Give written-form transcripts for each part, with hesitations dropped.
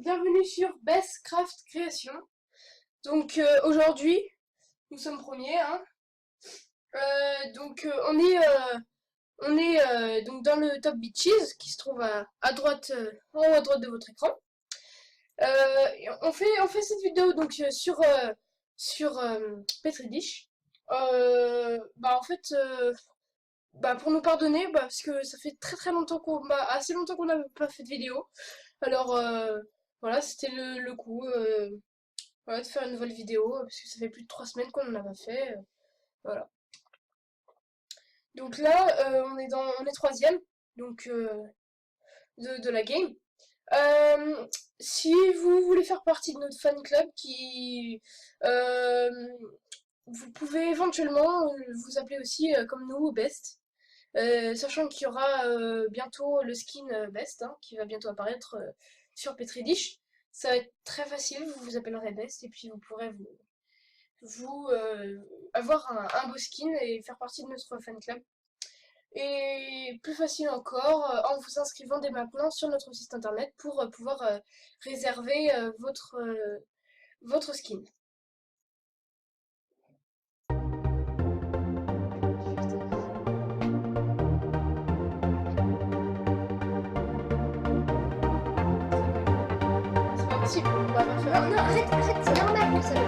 bienvenue sur Best Craft Création. Donc aujourd'hui, nous sommes premiers, hein. On est donc dans le Top Beaches qui se trouve à droite, en haut à droite de votre écran. Et on fait cette vidéo donc sur Petri Dish. En fait, pour nous pardonner, parce que ça fait très longtemps assez longtemps qu'on n'a pas fait de vidéo. Alors voilà, c'était le coup voilà, de faire une nouvelle vidéo, parce que ça fait plus de 3 semaines qu'on n'en a pas fait. Voilà. Donc là, on est troisième, donc de la game. Euh, Si vous voulez faire partie de notre fan club euh, vous pouvez éventuellement vous appeler aussi comme nous Best. Sachant qu'il y aura bientôt le skin Best, hein, qui va bientôt apparaître sur Petri Dish. Ça va être très facile, vous vous appellerez Best et puis vous pourrez vous avoir un beau skin et faire partie de notre fan club. Et plus facile encore, en vous inscrivant dès maintenant sur notre site internet pour pouvoir réserver votre skin. C'est pas possible, on va pas faire. Non, non, arrête, c'est normal que ça.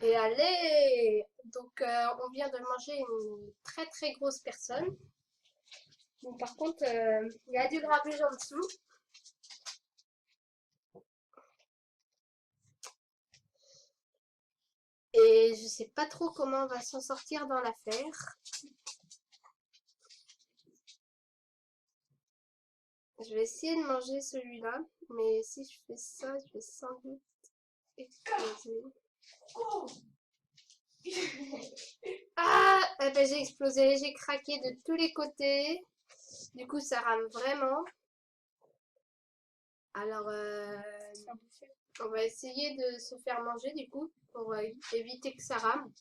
Et allez! Donc on vient de manger une très grosse personne. Bon, par contre, il y a du grabuge en dessous. Et je sais pas trop comment on va s'en sortir dans l'affaire. Je vais essayer de manger celui-là, mais si je fais ça, je vais sans doute exploser. Ah! Eh ben, j'ai explosé, j'ai craqué de tous les côtés. Du coup, ça rame vraiment. Alors, on va essayer de se faire manger du coup pour éviter que ça rame.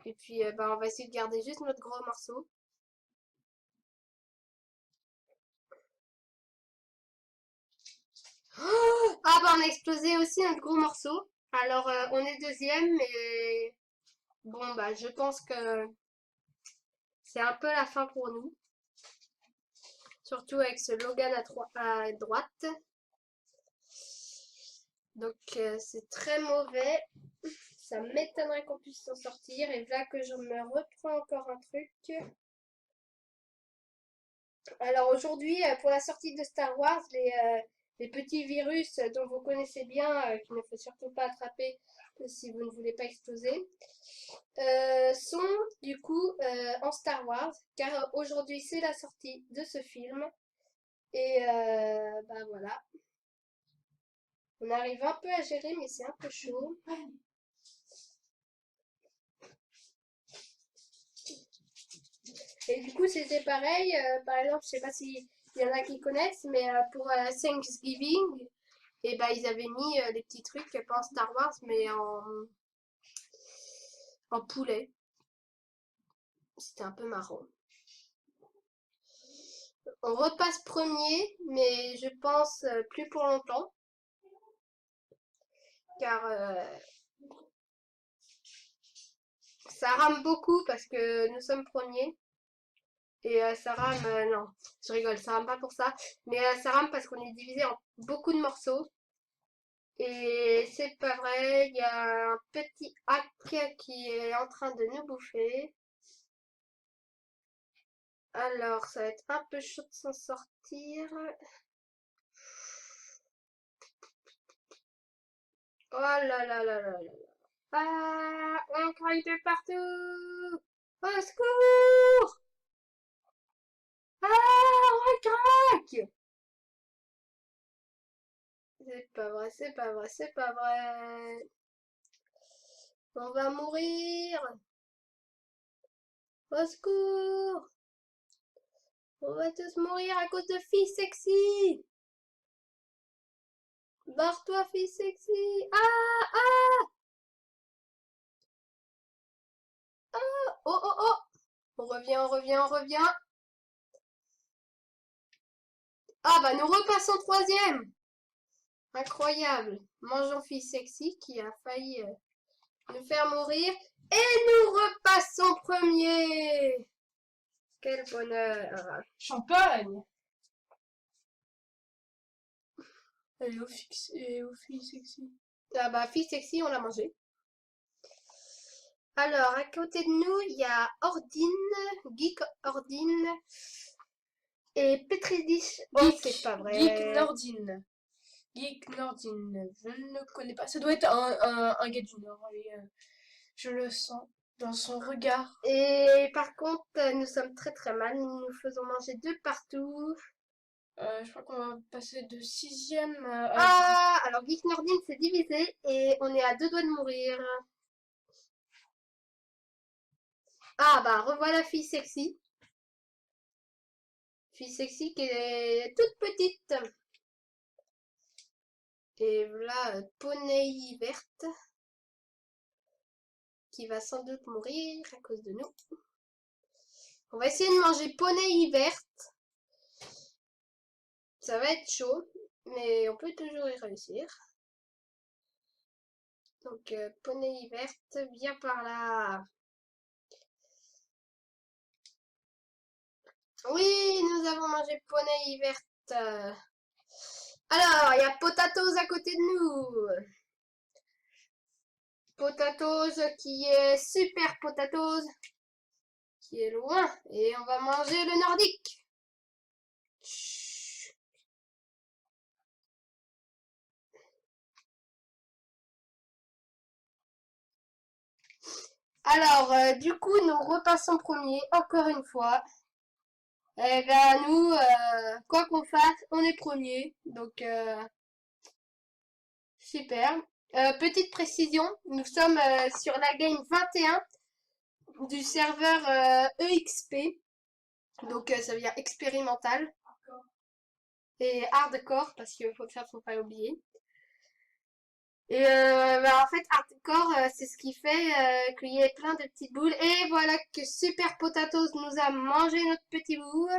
Et puis, on va essayer de garder juste notre gros morceau. Ah on a explosé aussi notre gros morceau. Alors, on est deuxième, mais bon, je pense que c'est un peu la fin pour nous. Surtout avec ce Logan à droite. Donc c'est très mauvais. Ça m'étonnerait qu'on puisse s'en sortir. Et là que je me reprends encore un truc. Alors aujourd'hui, pour la sortie de Star Wars, les petits virus dont vous connaissez bien, qu'il ne faut surtout pas attraper si vous ne voulez pas exploser, sont du coup en Star Wars, car aujourd'hui c'est la sortie de ce film. Et bah voilà. On arrive un peu à gérer, mais c'est un peu chaud. Et du coup, c'était pareil. Par exemple, je sais pas s'il y en a qui connaissent, mais pour Thanksgiving, et bah, ils avaient mis les petits trucs, pas en Star Wars, mais en poulet. C'était un peu marrant. On repasse premier, mais je pense plus pour longtemps. Car ça rame beaucoup parce que nous sommes premiers. Et ça rame, non, je rigole, ça rame pas pour ça. Mais ça rame parce qu'on est divisé en beaucoup de morceaux. Et c'est pas vrai, il y a un petit hack qui est en train de nous bouffer. Alors, ça va être un peu chaud de s'en sortir. Oh là là là là là là. Ah, on craque de partout. Au secours! Ah, on craque! C'est pas vrai, c'est pas vrai, c'est pas vrai. On va mourir. Au secours! On va tous mourir à cause de filles sexy. Barre-toi, fille sexy. Ah, ah, ah. Oh, oh, oh. On revient, on revient, on revient. Ah, bah, nous repassons troisième. Incroyable. Mangeons fille sexy qui a failli nous faire mourir. Et nous repassons premier. Quel bonheur. Champagne! Elle est au filles sexy. Ah bah, fille sexy, on l'a mangé. Alors, à côté de nous, il y a Ordine, Geek Ordine et Petridis. Oh, c'est pas vrai. Geek Nordine. Geek Nordine. Je ne connais pas. Ça doit être un gars du Nord. Et, je le sens dans son regard. Et par contre, nous sommes très très mal. Nous nous faisons manger de partout. Je crois qu'on va passer de 6e à... Ah, alors Geek Nordine s'est divisé et on est à deux doigts de mourir. Ah bah revoilà fille sexy. Fille sexy qui est toute petite. Et voilà Poney verte qui va sans doute mourir à cause de nous. On va essayer de manger Poney verte. Ça va être chaud, mais on peut toujours y réussir. Donc Poney verte, viens par là. Oui, nous avons mangé Poney verte. Alors, il y a Potatoes à côté de nous. Potatoes qui est super Potatoes, qui est loin. Et on va manger le nordique. Chut. Alors, du coup, nous repassons premier, encore une fois. Eh ben, nous, quoi qu'on fasse, on est premier. Donc, super. Petite précision, nous sommes sur la game 21 du serveur EXP. Donc, ça veut dire expérimental. Et hardcore, parce qu'il faut pas oublier. Et bah, en fait, hardcore, c'est ce qui fait qu'il y ait plein de petites boules. Et voilà que Super Potatoes nous a mangé notre petit bout.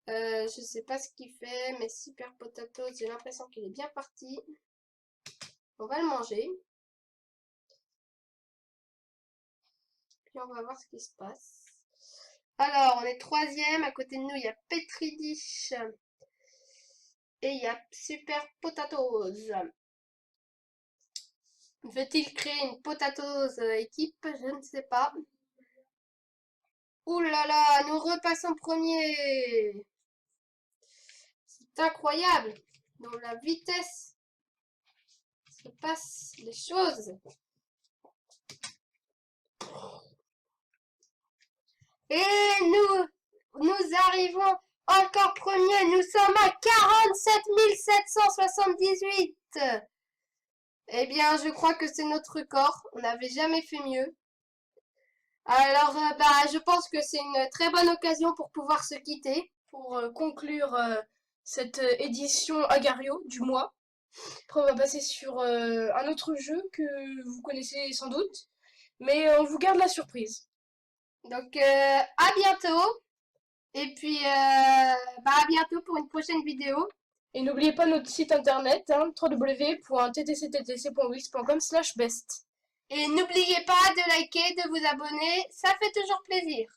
Je sais pas ce qu'il fait, mais Super Potatoes, j'ai l'impression qu'il est bien parti. On va le manger. Puis on va voir ce qui se passe. Alors, on est troisième. À côté de nous, il y a Petridish. Et il y a Super Potatoes. Veut-il créer une Potatoes équipe? Je ne sais pas. Ouh là là, nous repassons premier. C'est incroyable. Dans la vitesse se passent les choses. Et nous arrivons encore premier. Nous sommes à 47 778. Eh bien, je crois que c'est notre record. On n'avait jamais fait mieux. Alors, je pense que c'est une très bonne occasion pour pouvoir se quitter. Pour conclure cette édition Agario du mois. Après, on va passer sur un autre jeu que vous connaissez sans doute, mais on vous garde la surprise. Donc, à bientôt. Et puis, à bientôt pour une prochaine vidéo. Et n'oubliez pas notre site internet, hein, www.ttcttc.wix.com/best. Et n'oubliez pas de liker, de vous abonner, ça fait toujours plaisir.